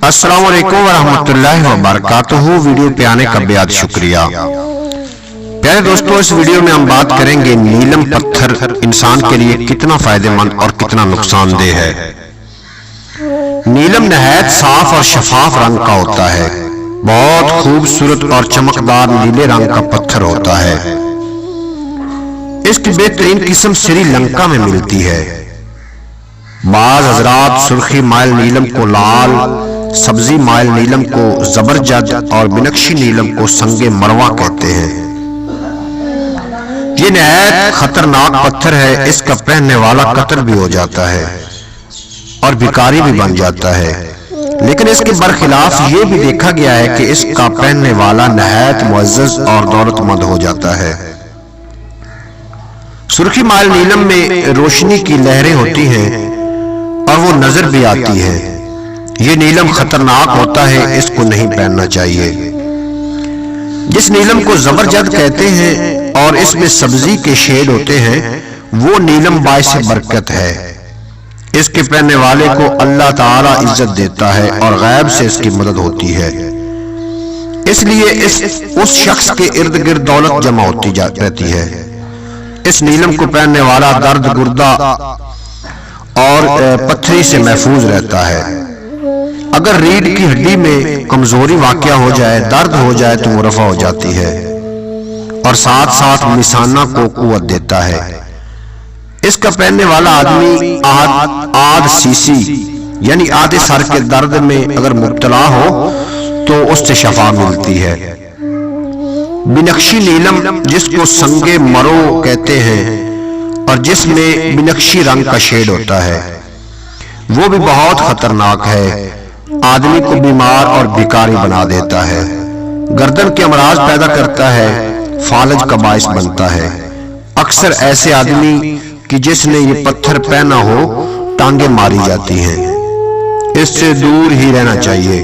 السلام علیکم ورحمۃ اللہ وبرکاتہ۔ ویڈیو پہ آنے کا بیعت شکریہ۔ پیارے دوستو، اس ویڈیو میں ہم بات کریں گے نیلم پتھر انسان کے لیے کتنا فائدہ مند اور کتنا نقصان دہ ہے۔ نیلم نہایت صاف اور شفاف رنگ کا ہوتا ہے۔ بہت خوبصورت اور چمکدار نیلے رنگ کا پتھر ہوتا ہے۔ اس کی بہترین قسم سری لنکا میں ملتی ہے۔ بعض حضرات سرخی مائل نیلم کو لال، سبزی مائل نیلم کو زبرجد اور بنکشی نیلم کو سنگ مروہ کہتے ہیں۔ یہ نہایت خطرناک پتھر ہے۔ اس کا پہننے والا قتل بھی ہو جاتا ہے اور بھکاری بھی بن جاتا ہے، لیکن اس کے برخلاف یہ بھی دیکھا گیا ہے کہ اس کا پہننے والا نہایت معزز اور دولت مند ہو جاتا ہے۔ سرخی مائل نیلم میں روشنی کی لہریں ہوتی ہیں اور وہ نظر بھی آتی ہے۔ یہ نیلم خطرناک ہوتا ہے، اس کو نہیں پہننا چاہیے۔ جس نیلم کو زبرجد کہتے ہیں اور اس میں سبزی کے شیڈ ہوتے ہیں، وہ نیلم باعث برکت ہے۔ اس کے پہننے والے کو اللہ تعالی عزت دیتا ہے اور غیب سے اس کی مدد ہوتی ہے۔ اس لیے اس شخص کے ارد گرد دولت جمع ہوتی رہتی ہے۔ اس نیلم کو پہننے والا درد گردہ اور پتھری سے محفوظ رہتا ہے۔ اگر ریڑھ کی ہڈی میں کمزوری واقع ہو جائے، درد ہو جائے تو وہ رفع ہو جاتی ہے اور ساتھ ساتھ مثانہ کو قوت دیتا ہے۔ اس کا پہننے والا آدمی آدھ سیسی یعنی آدھے سر کے درد میں اگر مبتلا ہو تو اس سے شفا ملتی ہے۔ بنکشی نیلم، جس کو سنگ مرو کہتے ہیں اور جس میں بنکشی رنگ کا شیڈ ہوتا ہے، وہ بھی بہت خطرناک ہے۔ آدمی کو بیمار اور بیکاری بنا دیتا ہے، گردن کے امراض پیدا کرتا ہے، فالج کا باعث بنتا ہے۔ اکثر ایسے آدمی کہ جس نے یہ پتھر پہنا ہو، ٹانگیں ماری جاتی ہیں۔ اس سے دور ہی رہنا چاہیے۔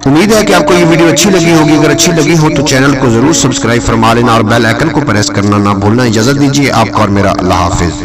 امید ہے کہ آپ کو یہ ویڈیو اچھی لگی ہوگی۔ اگر اچھی لگی ہو تو چینل کو ضرور سبسکرائب فرما لینا اور بیل آئیکن کو پریس کرنا نہ بھولنا۔ اجازت دیجیے آپ کو اور میرا اللہ حافظ۔